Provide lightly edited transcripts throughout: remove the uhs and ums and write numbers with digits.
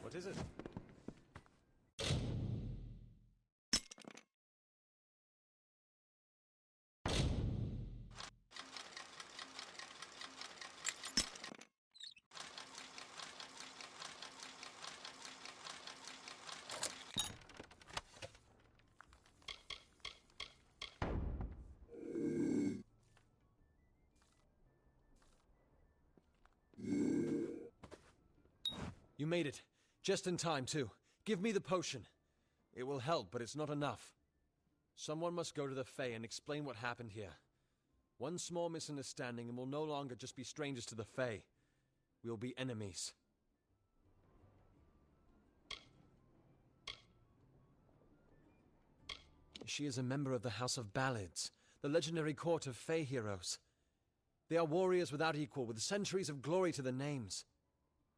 What is it? You made it. Just in time, too. Give me the potion. It will help, but it's not enough. Someone must go to the Fae and explain what happened here. One small misunderstanding and we'll no longer just be strangers to the Fae. We'll be enemies. She is a member of the House of Ballads, the legendary court of Fae heroes. They are warriors without equal, with centuries of glory to their names.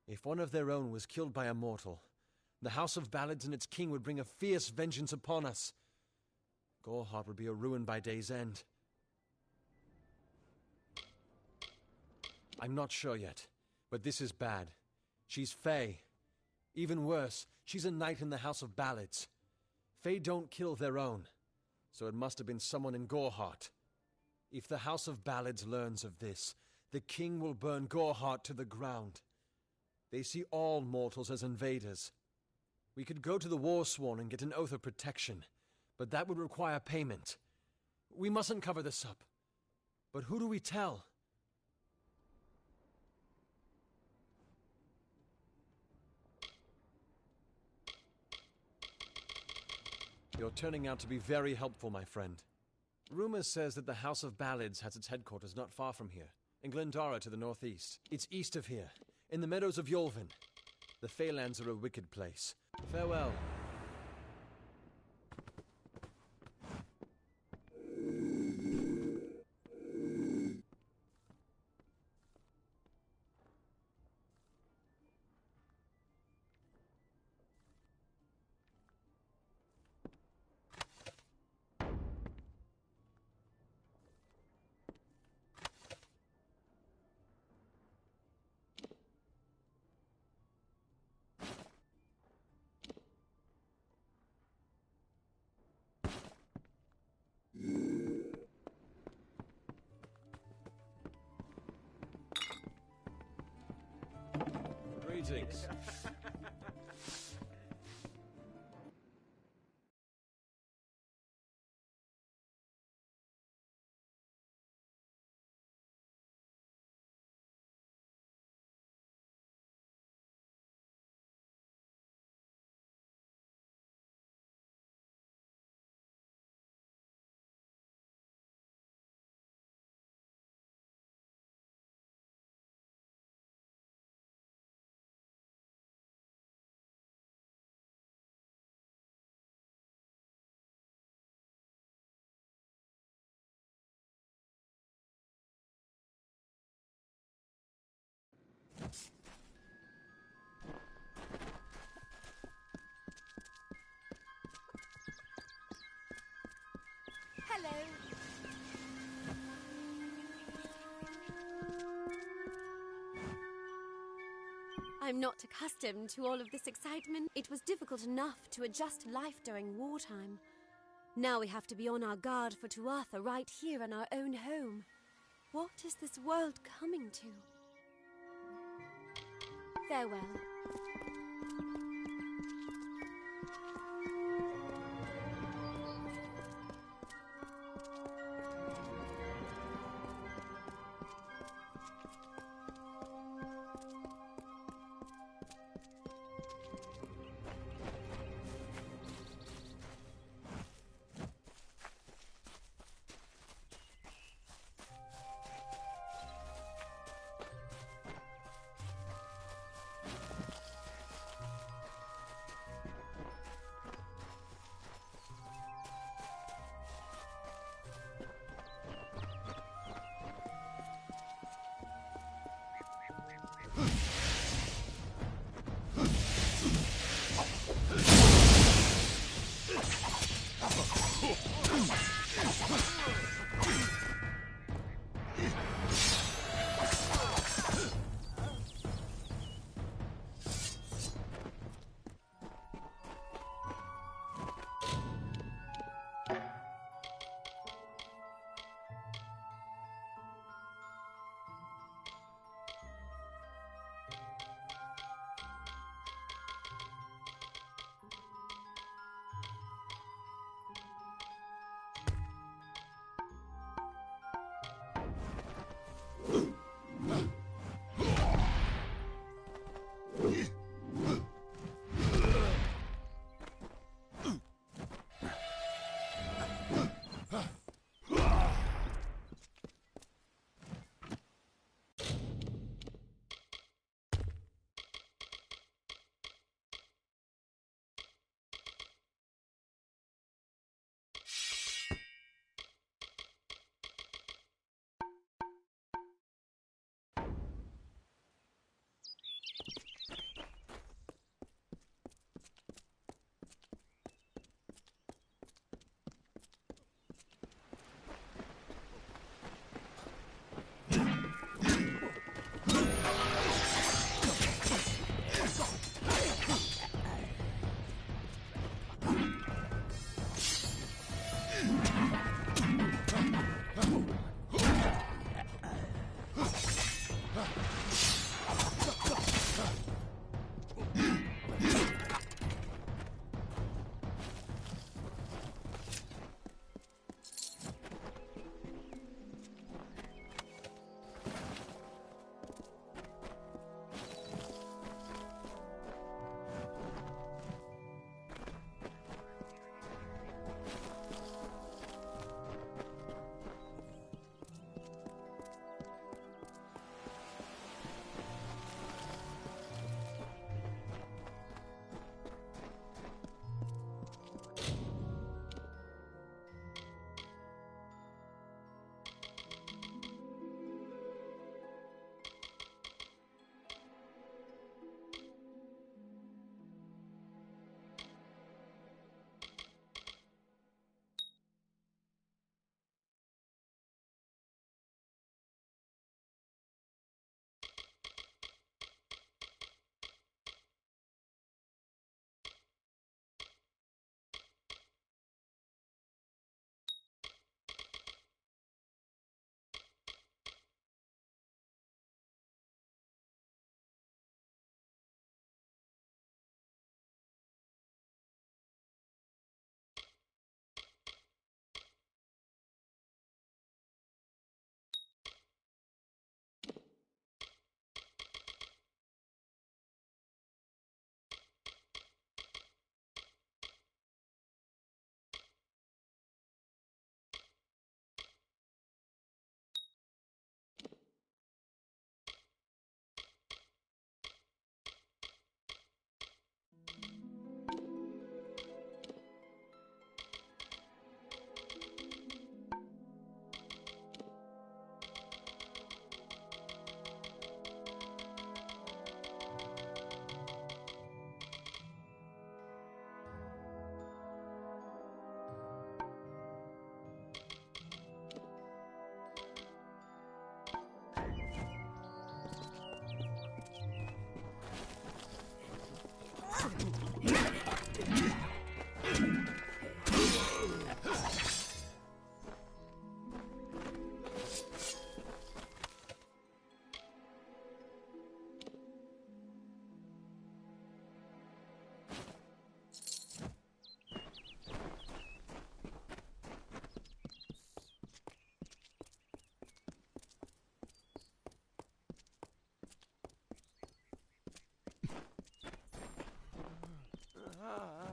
If one of their own was killed by a mortal, the House of Ballads and its king would bring a fierce vengeance upon us. Gorehart would be a ruin by day's end. I'm not sure yet, but this is bad. She's Fae. Even worse, she's a knight in the House of Ballads. Fae don't kill their own, so it must have been someone in Gorehart. If the House of Ballads learns of this, the king will burn Gorehart to the ground. They see all mortals as invaders. We could go to the Warsworn and get an oath of protection, but that would require payment. We mustn't cover this up. But who do we tell? You're turning out to be very helpful, my friend. Rumor says that the House of Ballads has its headquarters not far from here, in Glendara to the northeast. It's east of here, in the meadows of Yolvin. The Feylands are a wicked place. Farewell. Greetings. Hello. I'm not accustomed to all of this excitement. It was difficult enough to adjust to life during wartime. Now we have to be on our guard for Tuatha right here in our own home. What is this world coming to? Farewell.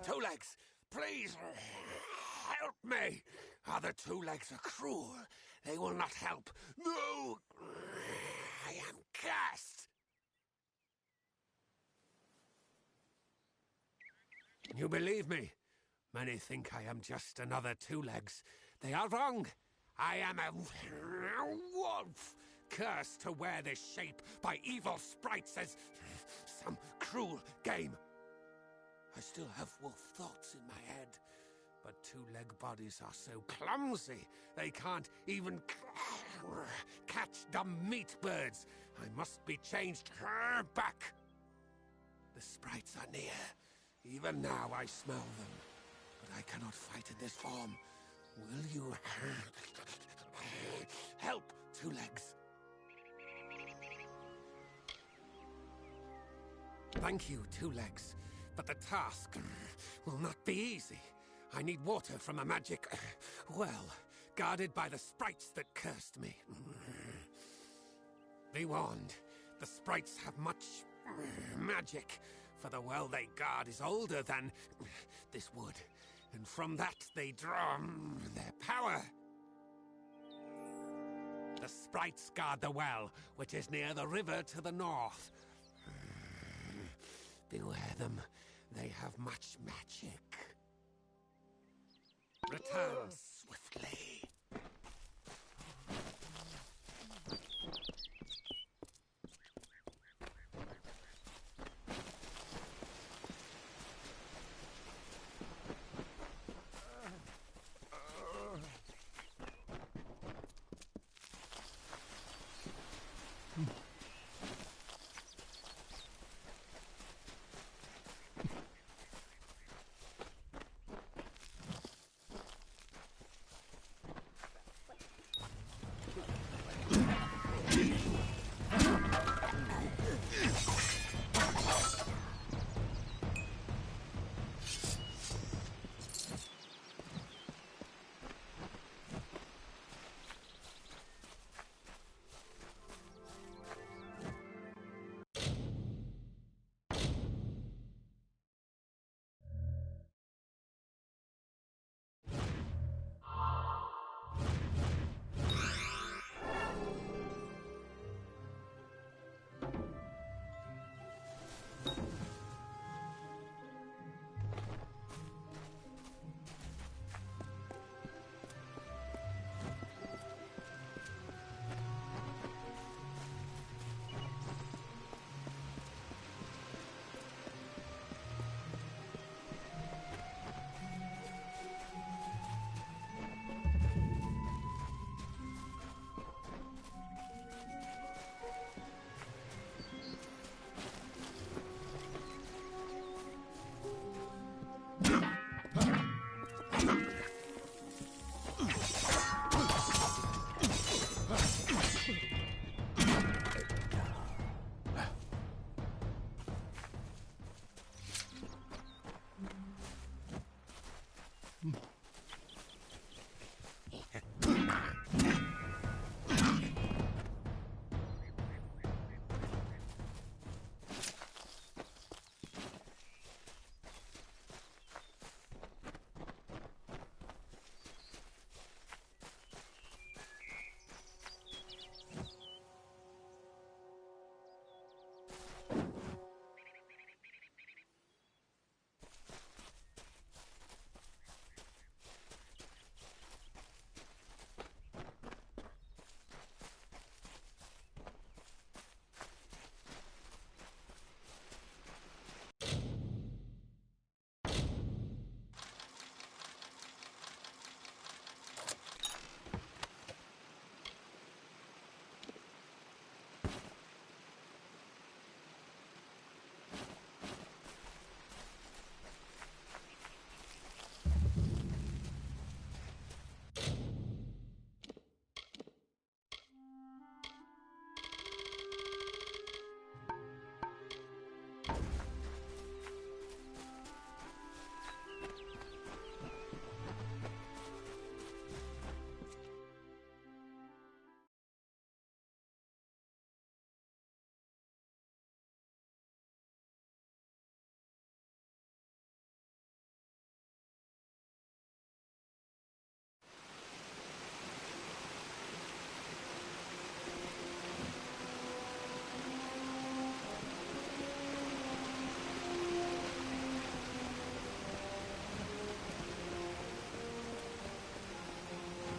Two Legs, please help me. Other Two Legs are cruel. They will not help. No! I am cursed. You believe me? Many think I am just another Two Legs. They are wrong. I am a wolf. cursed to wear this shape by evil sprites as some cruel game. I still have wolf thoughts in my head, but two-leg bodies are so clumsy they can't even catch dumb meat birds. I must be changed back. The sprites are near. Even now I smell them, but I cannot fight in this form. Will you help, Two Legs? Thank you, Two Legs, but the task will not be easy. I need water from a magic well, guarded by the sprites that cursed me. Be warned, the sprites have much magic, for the well they guard is older than this wood, and from that they draw their power. The sprites guard the well, which is near the river to the north. Beware them, they have much magic. Return swiftly.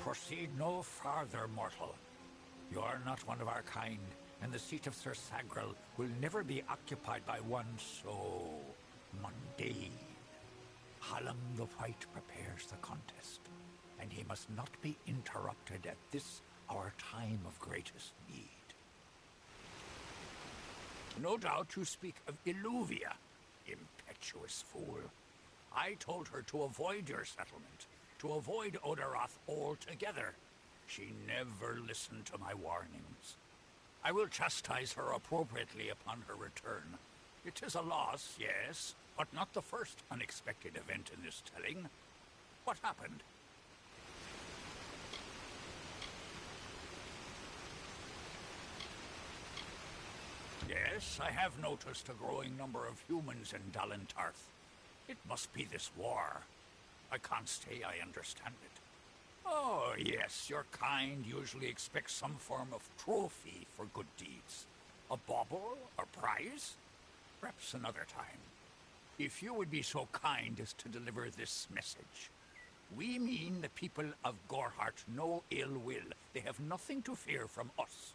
Proceed no farther, mortal. You are not one of our kind, and the seat of Sir Sagrel will never be occupied by one so mundane. Hallam the White prepares the contest, and he must not be interrupted at this our time of greatest need. No doubt you speak of Illuvia, impetuous fool. I told her to avoid your settlement, to avoid Odaroth altogether. She never listened to my warnings. I will chastise her appropriately upon her return. It is a loss, yes, but not the first unexpected event in this telling. What happened? Yes, I have noticed a growing number of humans in Dalentarth. It must be this war. I can't say I understand it. Oh, yes, your kind usually expects some form of trophy for good deeds. A bauble or prize? Perhaps another time. If you would be so kind as to deliver this message. We mean the people of Gorhart no ill will. They have nothing to fear from us.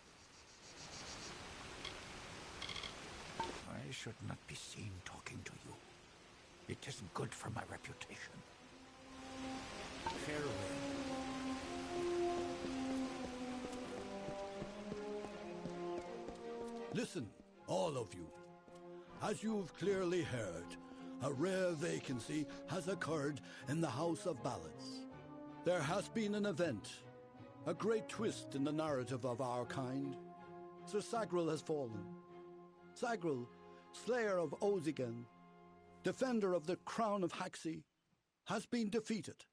I should not be seen talking to you. It isn't good for my reputation. Farewell. Listen, all of you. As you've clearly heard, a rare vacancy has occurred in the House of Ballads. There has been an event, a great twist in the narrative of our kind. Sir Sagrel has fallen. Sagrel, slayer of Ozigan, defender of the crown of Haxi, has been defeated.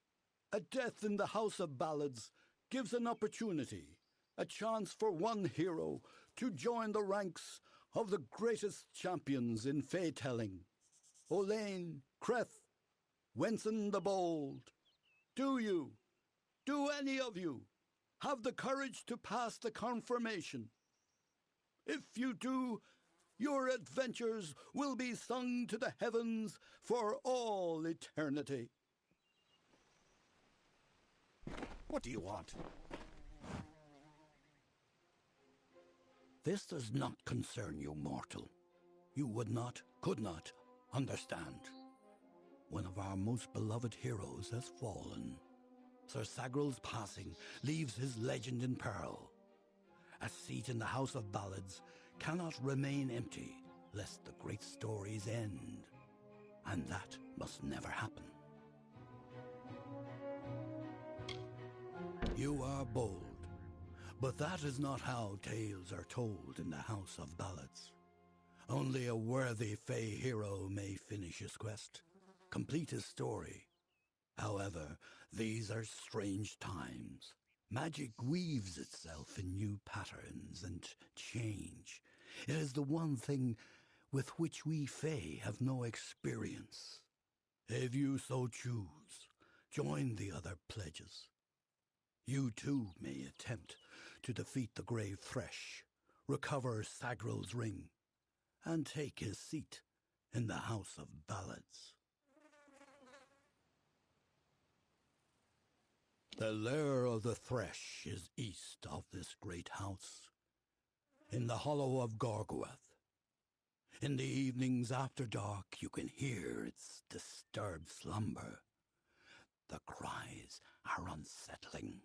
A death in the House of Ballads gives an opportunity, a chance for one hero to join the ranks of the greatest champions in fey-telling. Olain, Creth, Wenson the Bold. Do any of you, have the courage to pass the confirmation? If you do, your adventures will be sung to the heavens for all eternity. What do you want? This does not concern you, mortal. You would not, could not, understand. One of our most beloved heroes has fallen. Sir Sagrel's passing leaves his legend in peril. A seat in the House of Ballads cannot remain empty, lest the great stories end. And that must never happen. You are bold. But that is not how tales are told in the House of Ballads. Only a worthy fey hero may finish his quest, complete his story. However, these are strange times. Magic weaves itself in new patterns and change. It is the one thing with which we fey have no experience. If you so choose, join the other pledges. You too may attempt to defeat the Grave Thresh, recover Sagrel's ring, and take his seat in the House of Ballads. The lair of the Thresh is east of this great house, in the hollow of Gorgoeth. In the evenings after dark, you can hear its disturbed slumber. The cries are unsettling.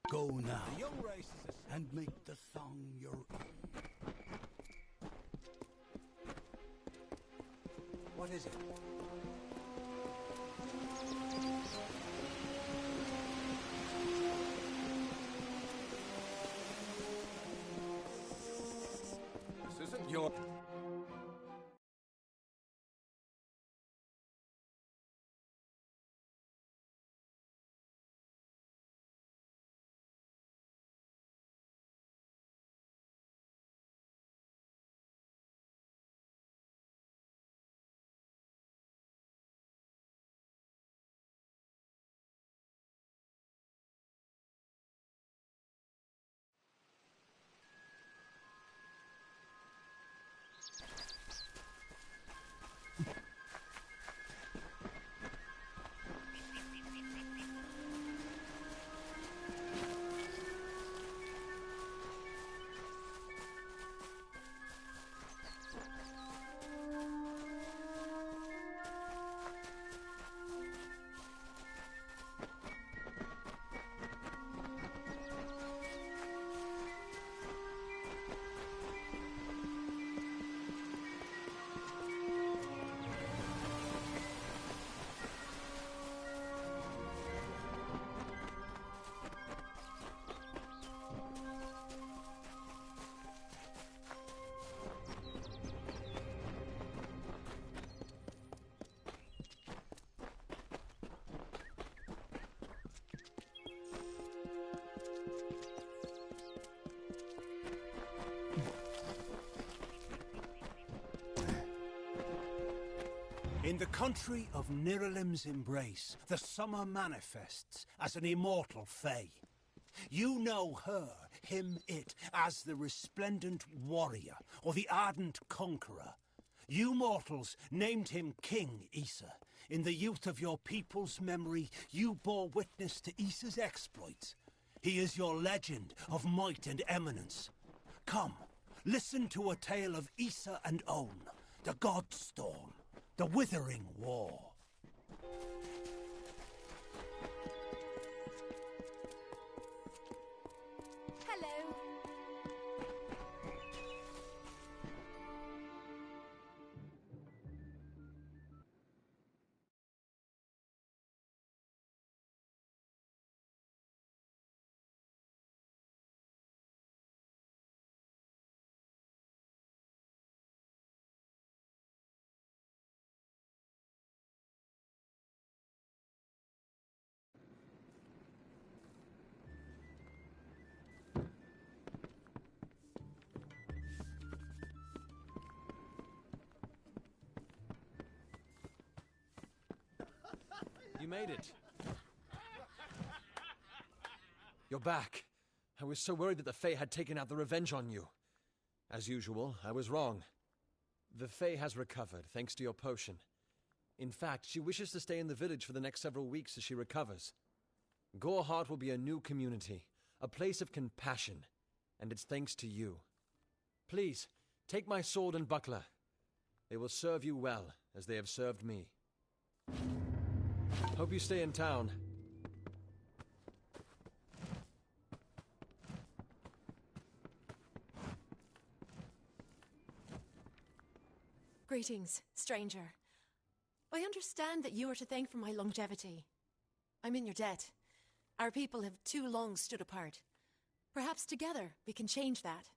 Go now, The young race is and make the song your own. What is it? This isn't your... In the country of Niralim's embrace, the summer manifests as an immortal fae. You know her, him, it, as the resplendent warrior, or the ardent conqueror. You mortals named him King Issa. In the youth of your people's memory, you bore witness to Issa's exploits. He is your legend of might and eminence. Come, listen to a tale of Issa and On, the God Storm, the Withering War. Hello. You made it. You're back. I was so worried that the Fae had taken out the revenge on you. As usual, I was wrong. The Fae has recovered, thanks to your potion. In fact, she wishes to stay in the village for the next several weeks as she recovers. Goreheart will be a new community, a place of compassion, and it's thanks to you. Please, take my sword and buckler. They will serve you well, as they have served me. Hope you stay in town. Greetings, stranger. I understand that you are to thank for my longevity. I'm in your debt. Our people have too long stood apart. Perhaps together we can change that.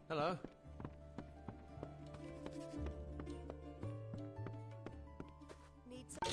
Hello. Need some...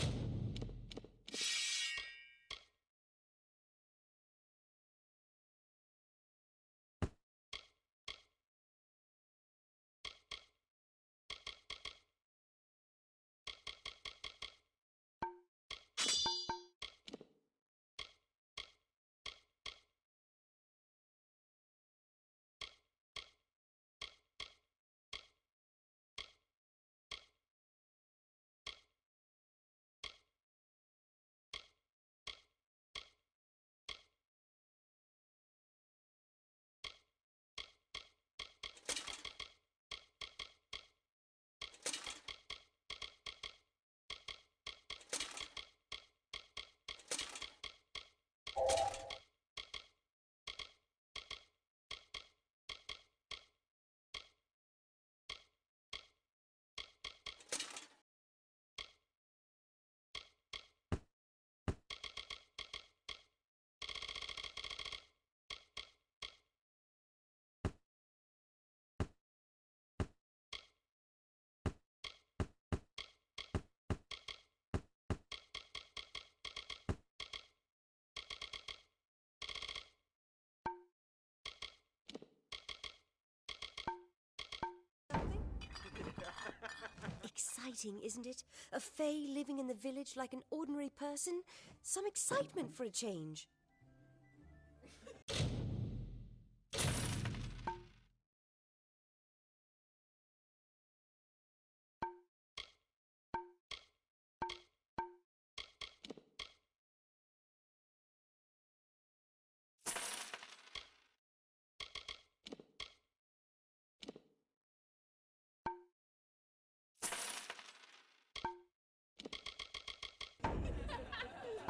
Exciting, isn't it? A fae living in the village like an ordinary person? Some excitement for a change.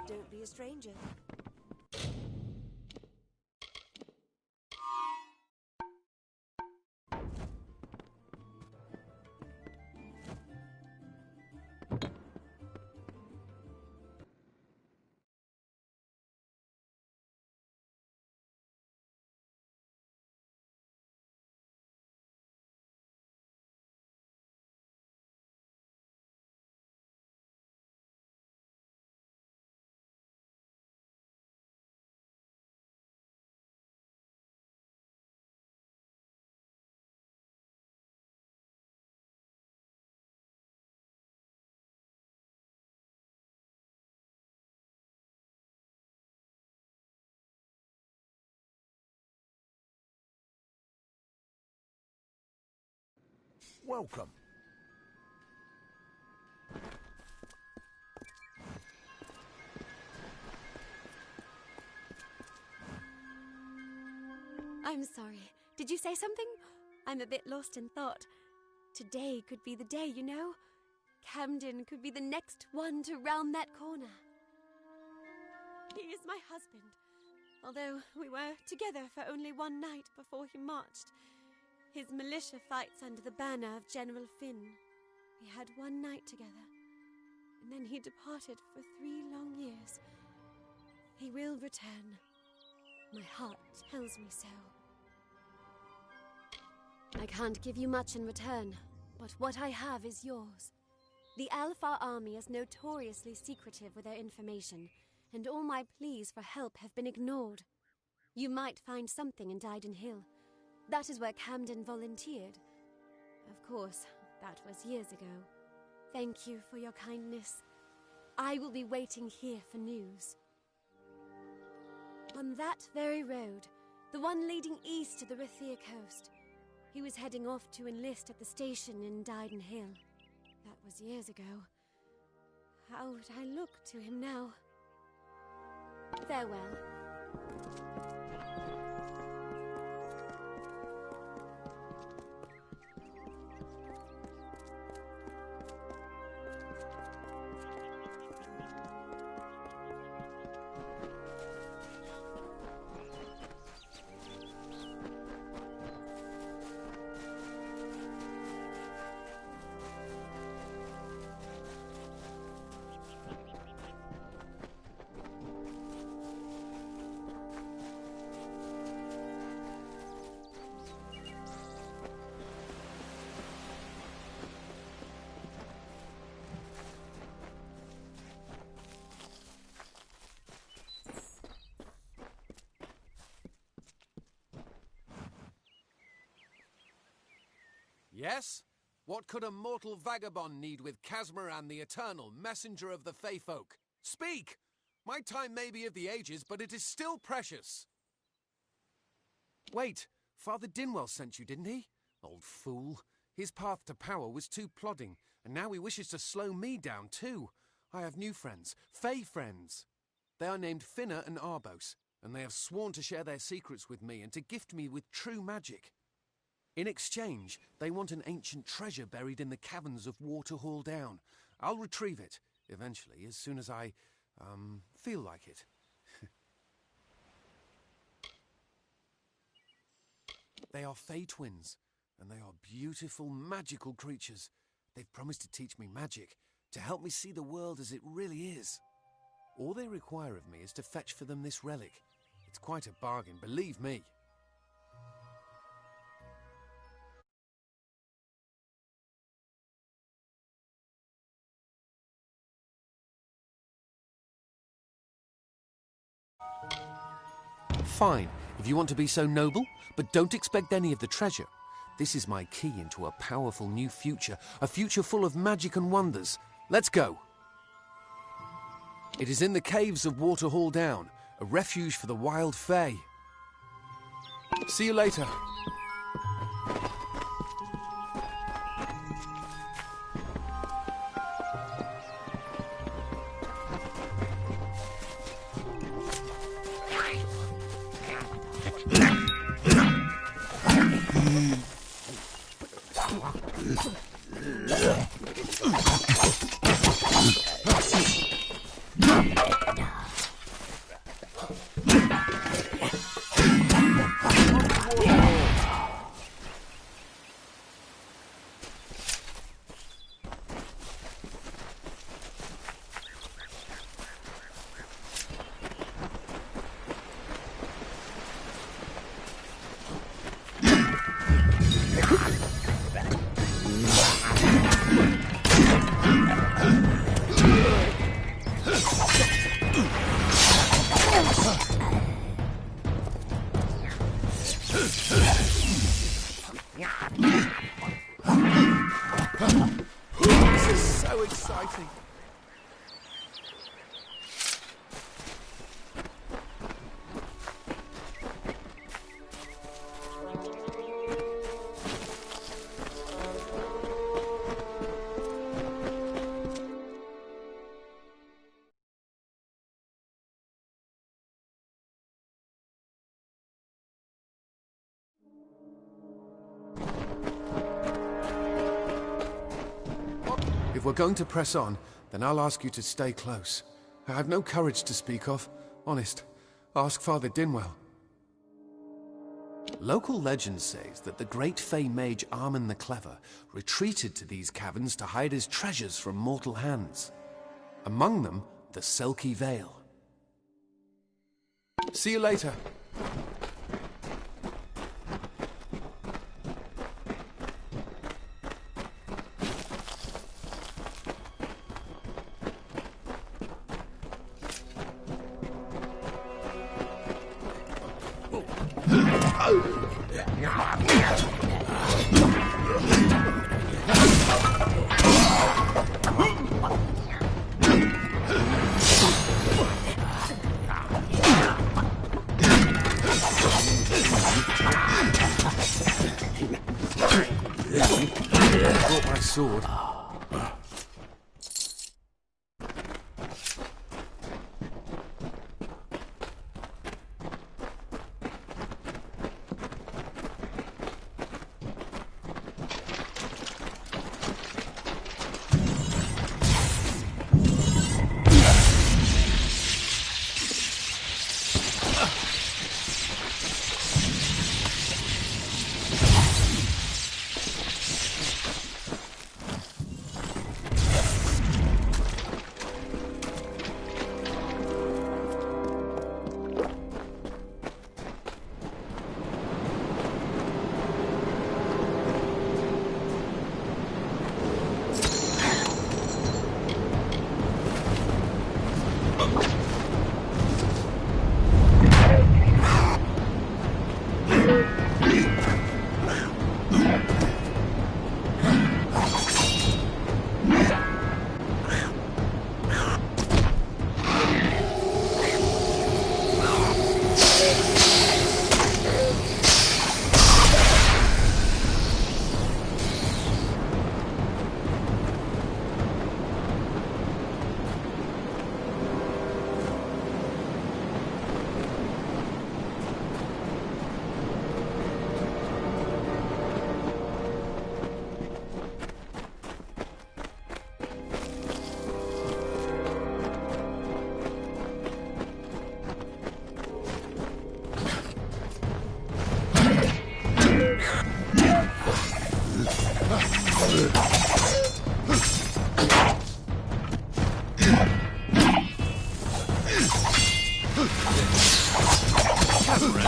Don't be a stranger. Welcome. I'm sorry. Did you say something? I'm a bit lost in thought. Today could be the day, you know? Camden could be the next one to round that corner. He is my husband. Although we were together for only one night before he marched. His militia fights under the banner of General Finn. We had one night together, and then he departed for 3 long years. He will return. My heart tells me so. I can't give you much in return, but what I have is yours. The Alpha army is notoriously secretive with their information, and all my pleas for help have been ignored. You might find something in Dyden Hill. That is where Camden volunteered. Of course, that was years ago. Thank you for your kindness. I will be waiting here for news. On that very road, the one leading east to the Rathia coast, he was heading off to enlist at the station in Dyden Hill. That was years ago. How would I look to him now? Farewell. Yes? What could a mortal vagabond need with Casmer and the eternal messenger of the Fey folk? Speak! My time may be of the ages, but it is still precious. Wait, Father Dinwell sent you, didn't he? Old fool. His path to power was too plodding, and now he wishes to slow me down too. I have new friends, Fey friends. They are named Finna and Arbos, and they have sworn to share their secrets with me and to gift me with true magic. In exchange, they want an ancient treasure buried in the caverns of Waterhall Down. I'll retrieve it, eventually, as soon as I, feel like it. They are Fey twins, and they are beautiful, magical creatures. They've promised to teach me magic, to help me see the world as it really is. All they require of me is to fetch for them this relic. It's quite a bargain, believe me. Fine, if you want to be so noble, but don't expect any of the treasure. This is my key into a powerful new future, a future full of magic and wonders. Let's go. It is in the caves of Waterhall Down, a refuge for the wild Fey. See you later. This is so exciting. If we're going to press on, then I'll ask you to stay close. I have no courage to speak of. Honest. Ask Father Dinwell. Local legend says that the great Fey mage Armin the Clever retreated to these caverns to hide his treasures from mortal hands. Among them, the Selkie Vale. See you later. Brought my sword.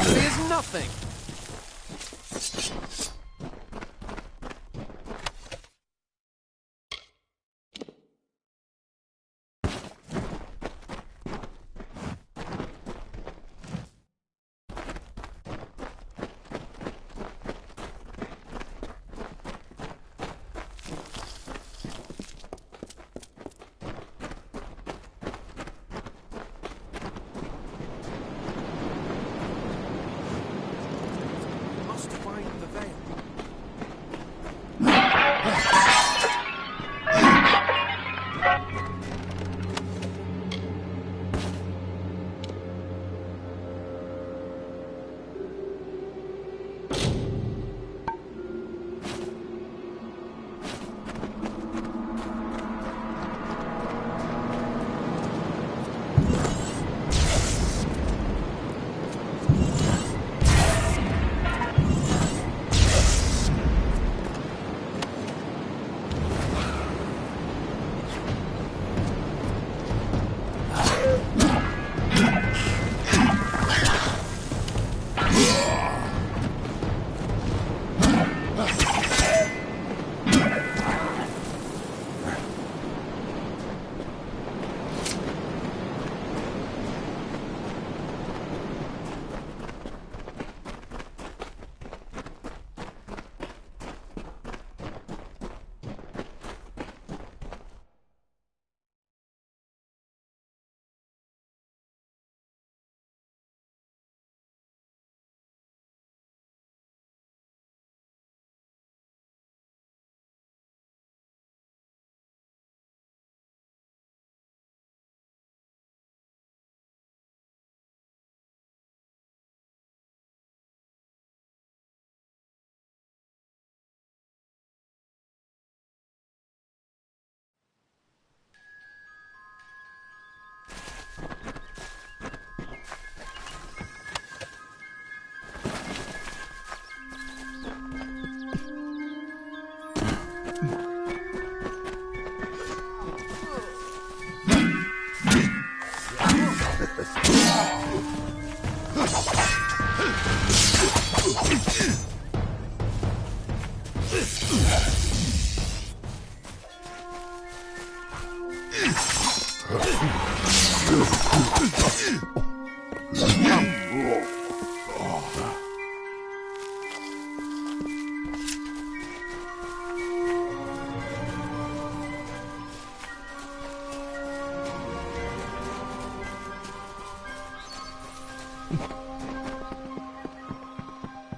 There's nothing.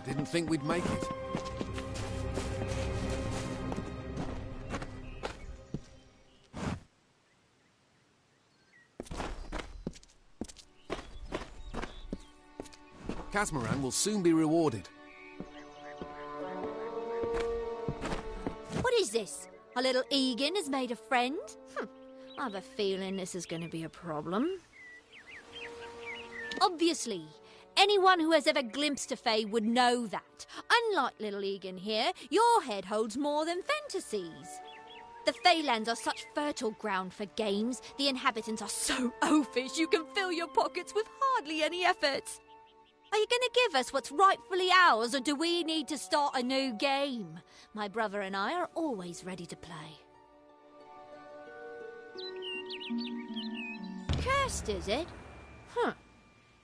Didn't think we'd make it. Casmaran will soon be rewarded. What is this? Our little Egan has made a friend? I have a feeling this is going to be a problem. Obviously, anyone who has ever glimpsed a fae would know that. Unlike little Egan here, your head holds more than fantasies. The Feylands are such fertile ground for games. The inhabitants are so oafish you can fill your pockets with hardly any effort. Are you going to give us what's rightfully ours, or do we need to start a new game? My brother and I are always ready to play. Cursed, is it?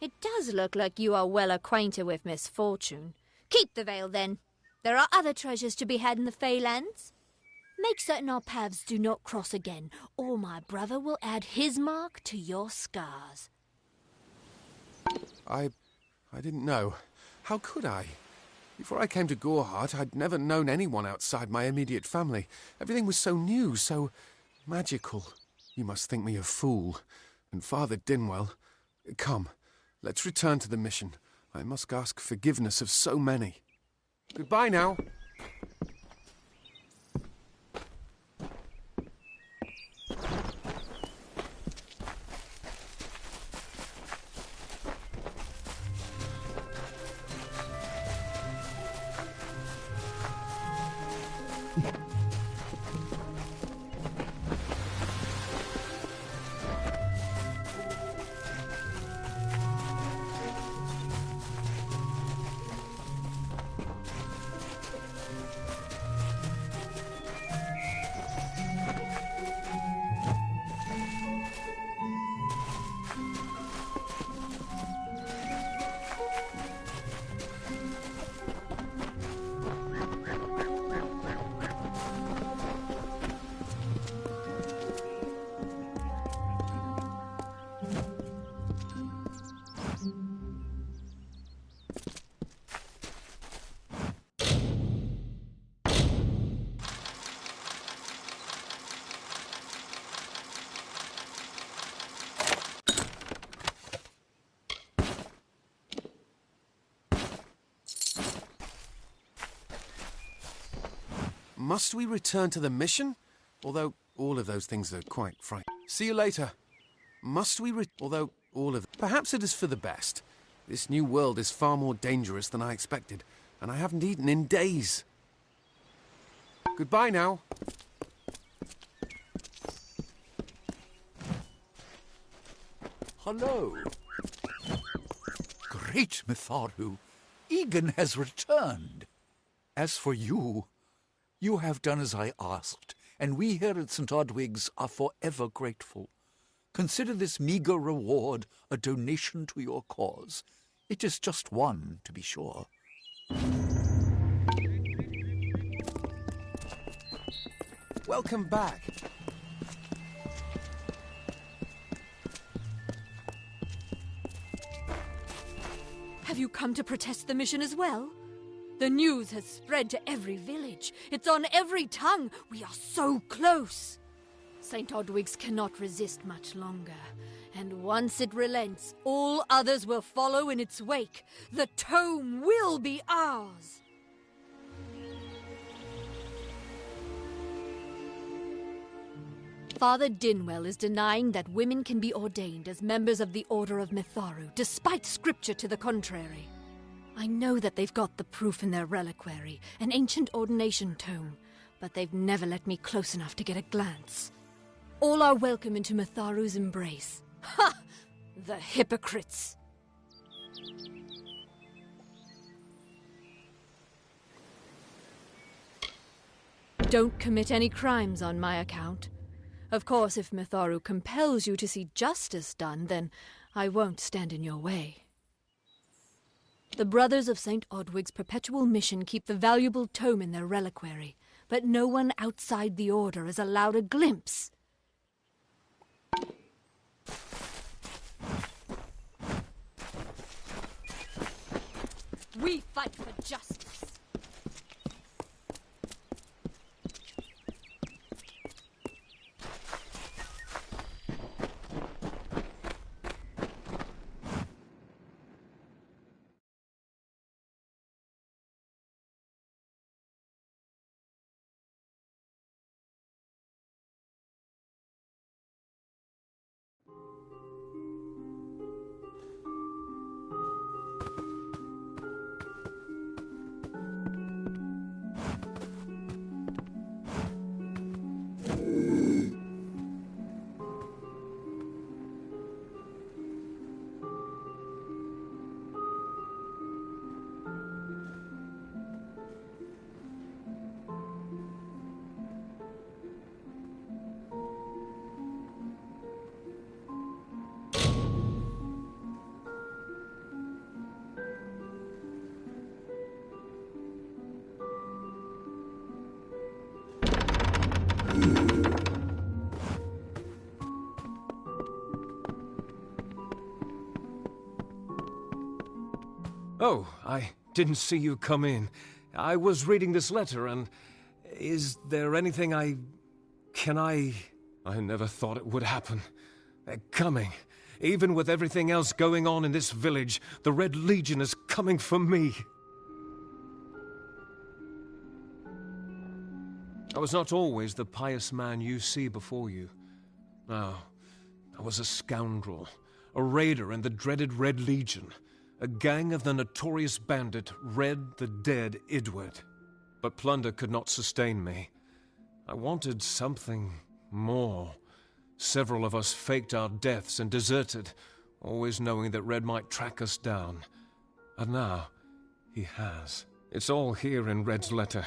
It does look like you are well acquainted with misfortune. Keep the veil, then. There are other treasures to be had in the Feylands. Make certain our paths do not cross again, or my brother will add his mark to your scars. I didn't know. How could I? Before I came to Gorehart, I'd never known anyone outside my immediate family. Everything was so new, so magical. You must think me a fool. And Father Dinwell... Come, let's return to the mission. I must ask forgiveness of so many. Goodbye now. Must we return to the mission? Although all of those things are quite frightening. See you later. Must we although all of... Perhaps it is for the best. This new world is far more dangerous than I expected, and I haven't eaten in days. Goodbye now. Hello. Great Mitharu. Egan has returned. As for you, you have done as I asked, and we here at St. Odwig's are forever grateful. Consider this meager reward a donation to your cause. It is just one, to be sure. Welcome back. Have you come to protest the mission as well? The news has spread to every village. It's on every tongue. We are so close. St. Odwig's cannot resist much longer. And once it relents, all others will follow in its wake. The tome will be ours. Father Dinwell is denying that women can be ordained as members of the Order of Mitharu, despite scripture to the contrary. I know that they've got the proof in their reliquary, an ancient ordination tome, but they've never let me close enough to get a glance. All are welcome into Mitharu's embrace. Ha! The hypocrites! Don't commit any crimes on my account. Of course, if Mitharu compels you to see justice done, then I won't stand in your way. The Brothers of St. Odwig's perpetual mission keep the valuable tome in their reliquary, but no one outside the Order is allowed a glimpse. We fight for justice. Oh, I didn't see you come in. I was reading this letter, and is there anything I never thought it would happen. They're coming. Even with everything else going on in this village, the Red Legion is coming for me. I was not always the pious man you see before you. No, I was a scoundrel, a raider in the dreaded Red Legion, a gang of the notorious bandit Red the Dead Edward. But plunder could not sustain me. I wanted something more. Several of us faked our deaths and deserted, always knowing that Red might track us down. And now, he has. It's all here in Red's letter.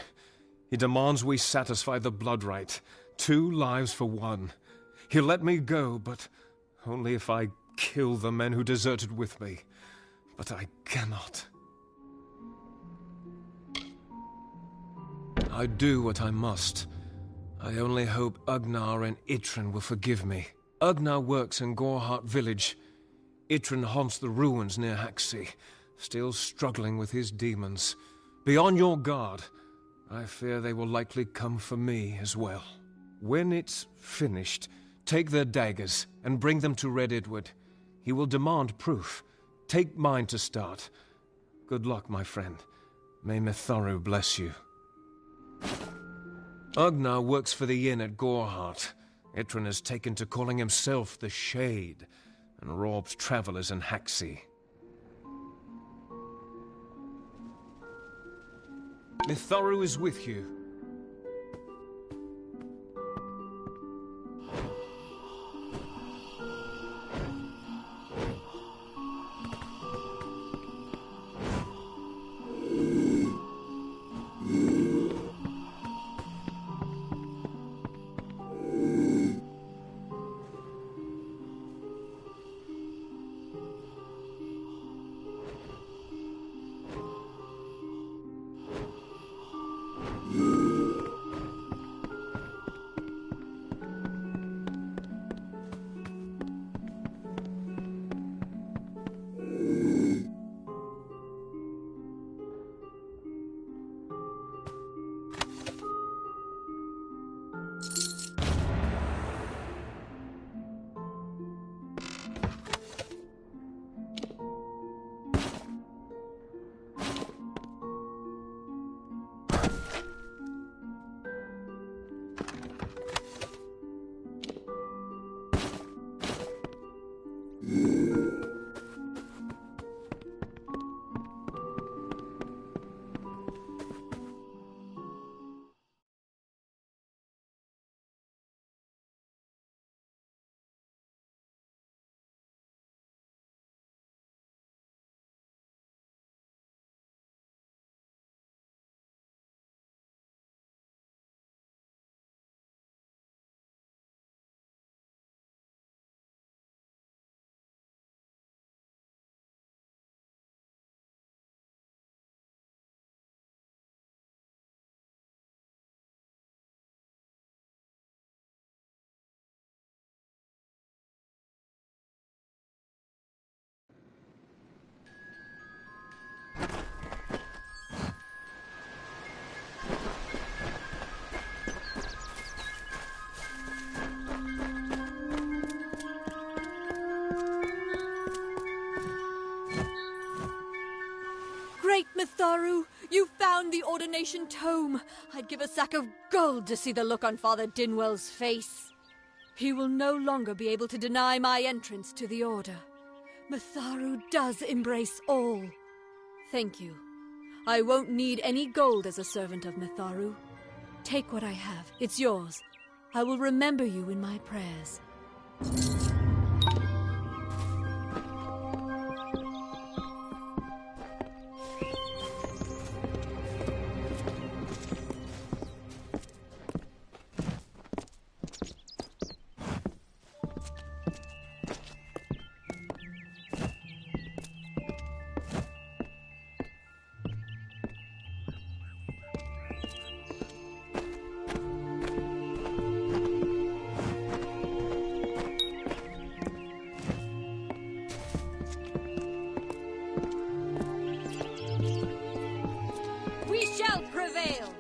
He demands we satisfy the blood rite. 2 lives for 1. He'll let me go, but only if I kill the men who deserted with me. But I cannot. I do what I must. I only hope Ugnar and Itrin will forgive me. Ugnar works in Gorhart village. Itrin haunts the ruins near Haxi, still struggling with his demons. Be on your guard. I fear they will likely come for me as well. When it's finished, take their daggers and bring them to Red Edward. He will demand proof. Take mine to start. Good luck, my friend. May Mitharu bless you. Ugnar works for the inn at Gorhart. Itrin has taken to calling himself the Shade, and robs travelers in Haxi. Mitharu is with you. Mitharu, you found the ordination tome. I'd give a sack of gold to see the look on Father Dinwell's face. He will no longer be able to deny my entrance to the Order. Mitharu does embrace all. Thank you. I won't need any gold as a servant of Mitharu. Take what I have. It's yours. I will remember you in my prayers. We shall prevail!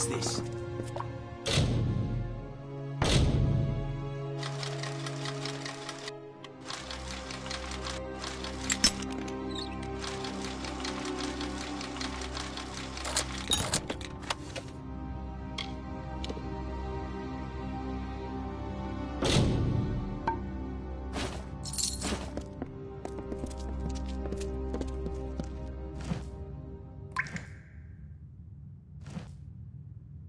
this?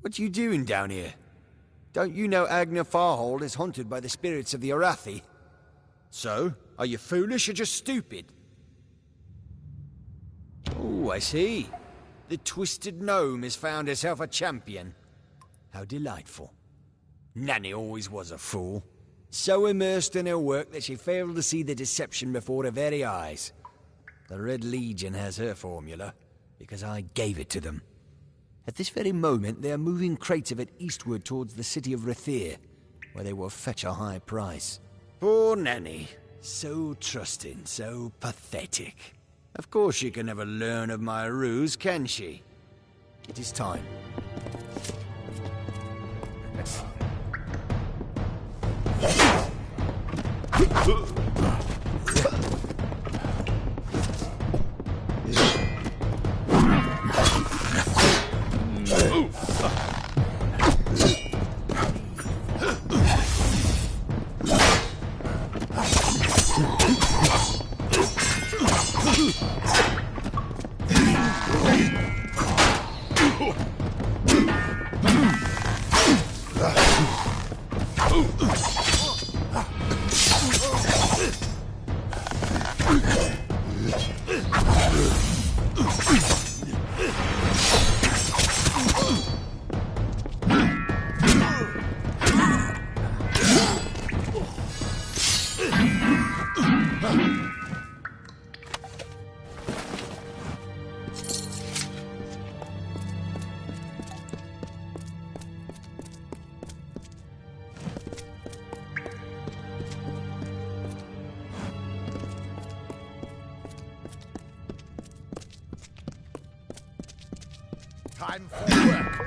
What you doing down here? Don't you know Agner Farhold is haunted by the spirits of the Arathi? So, are you foolish or just stupid? Oh, I see. The Twisted Gnome has found herself a champion. How delightful. Nanny always was a fool. So immersed in her work that she failed to see the deception before her very eyes. The Red Legion has her formula, because I gave it to them. At this very moment, they are moving crates of it eastward towards the city of Rathir, where they will fetch a high price. Poor Nanny. So trusting, so pathetic. Of course she can never learn of my ruse, can she? It is time. Time for work.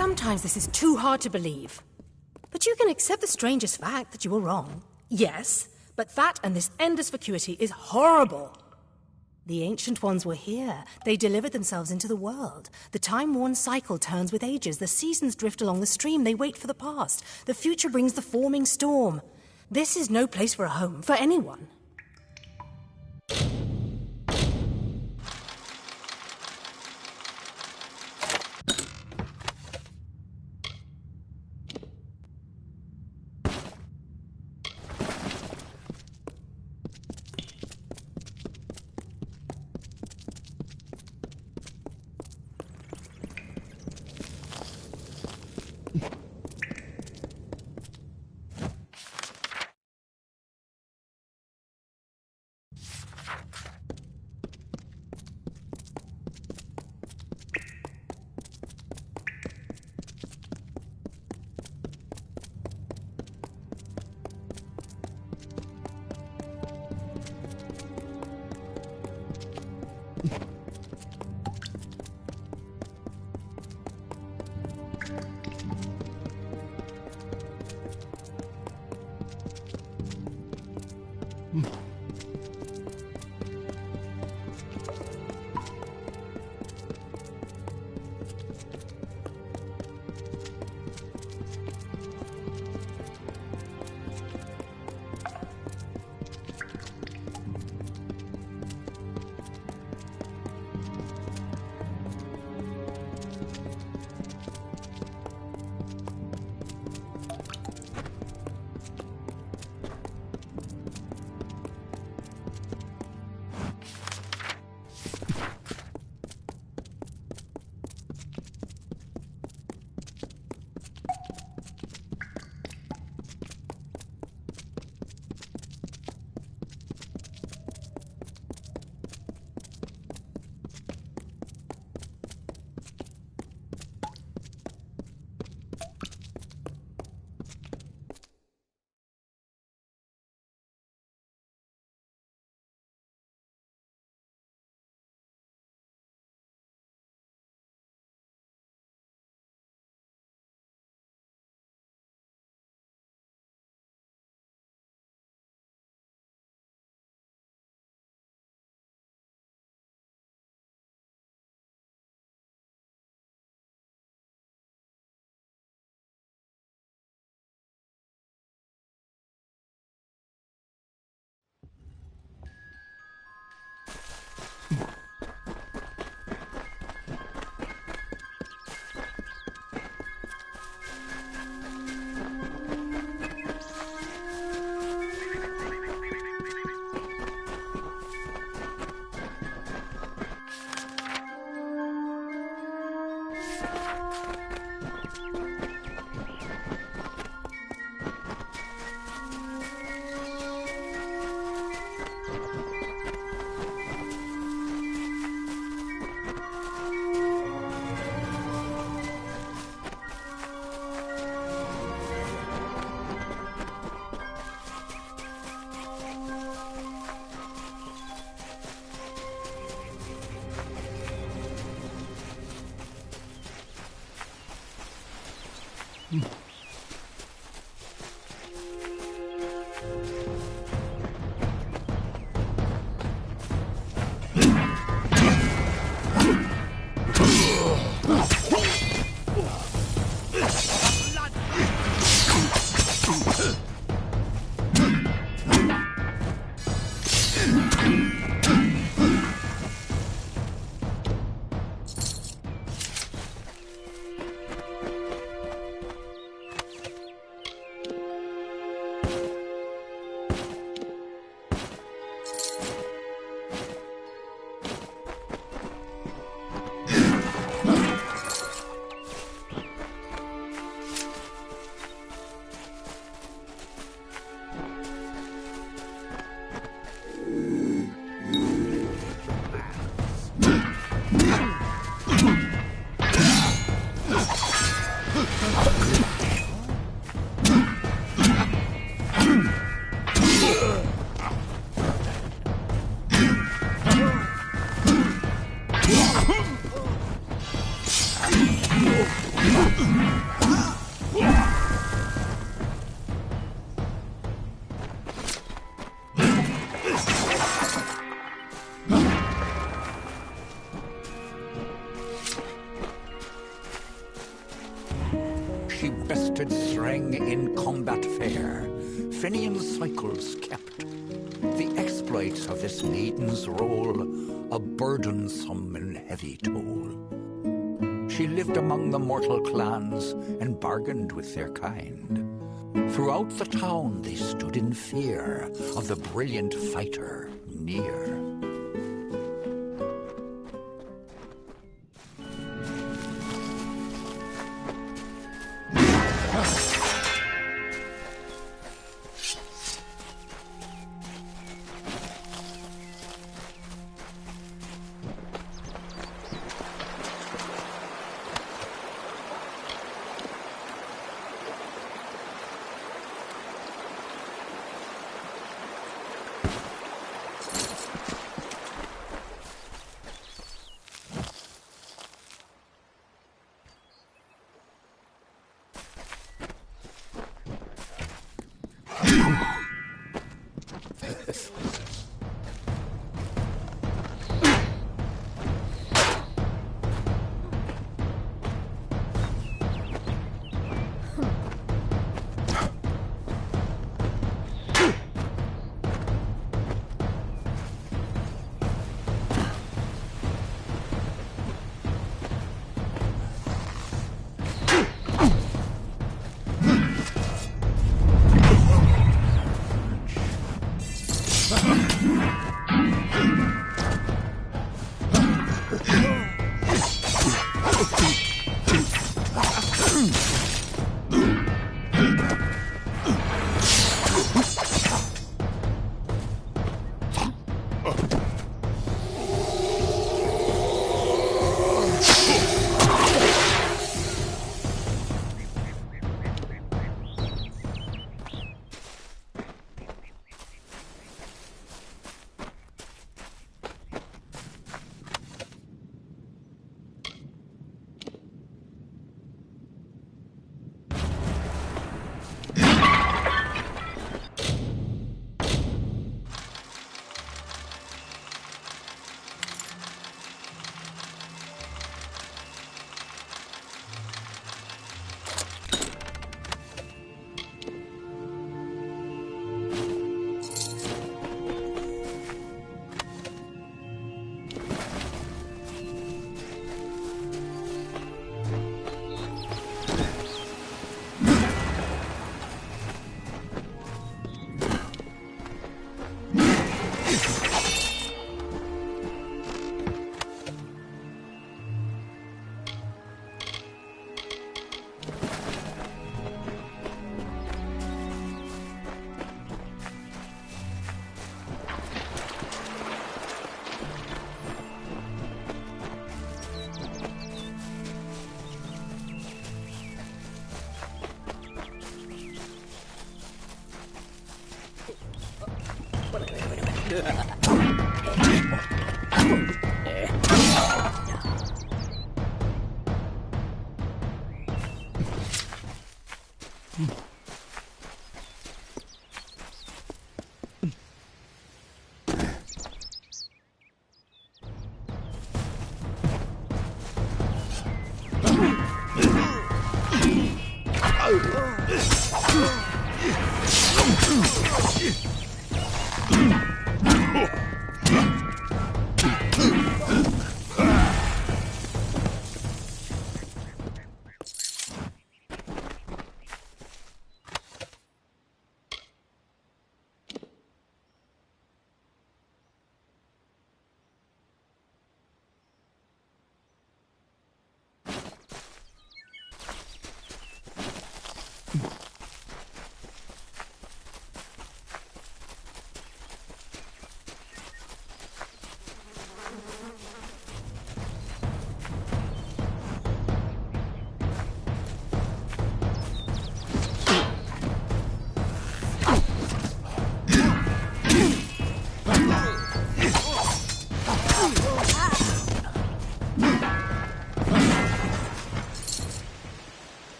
Sometimes this is too hard to believe. But you can accept the strangest fact that you were wrong. Yes, but that and this endless vacuity is horrible. The Ancient Ones were here. They delivered themselves into the world. The time-worn cycle turns with ages. The seasons drift along the stream. They wait for the past. The future brings the forming storm. This is no place for a home, for anyone. Streng in combat fair, Finian's cycles kept. The exploits of this maiden's role, a burdensome and heavy toll. She lived among the mortal clans and bargained with their kind. Throughout the town they stood in fear of the brilliant fighter near.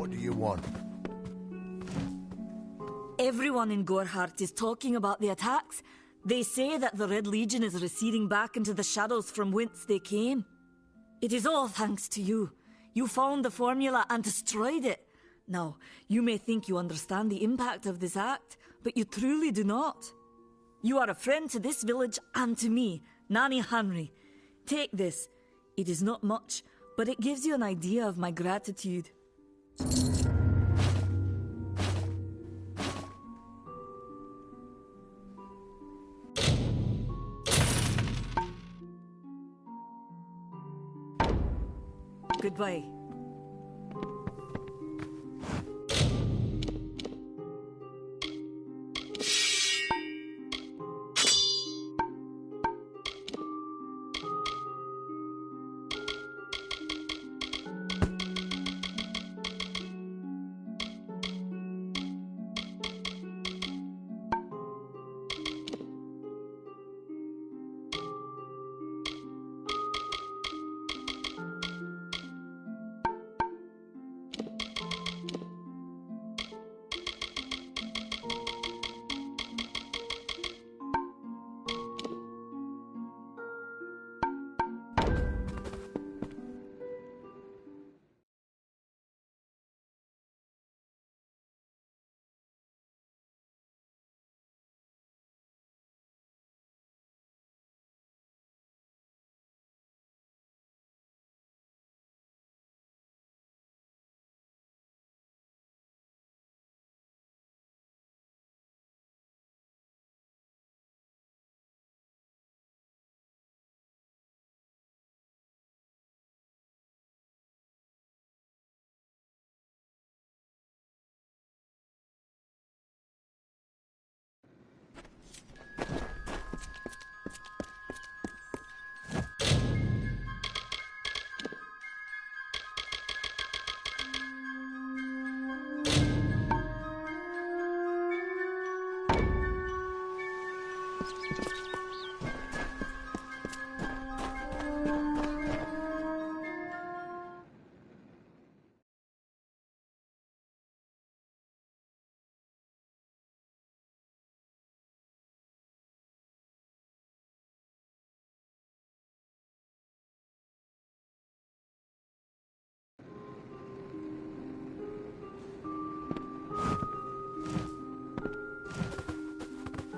What do you want? Everyone in Gorehart is talking about the attacks. They say that the Red Legion is receding back into the shadows from whence they came. It is all thanks to you. You found the formula and destroyed it. Now, you may think you understand the impact of this act, but you truly do not. You are a friend to this village and to me, Nanny Henry. Take this. It is not much, but it gives you an idea of my gratitude. Goodbye.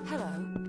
Hello.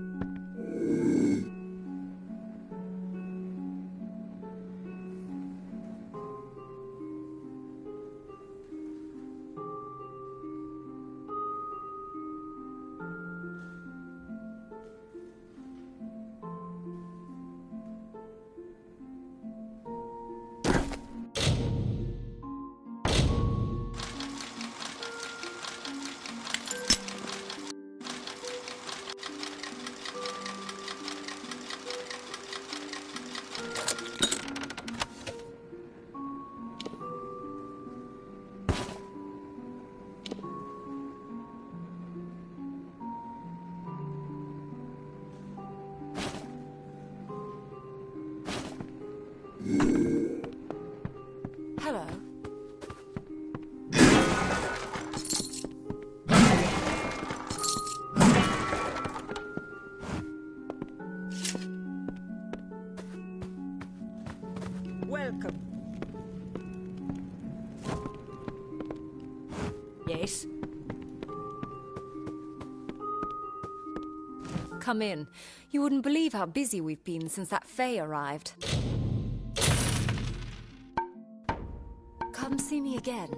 Hello. Welcome. Yes? Come in. You wouldn't believe how busy we've been since that Fae arrived. Come see me again.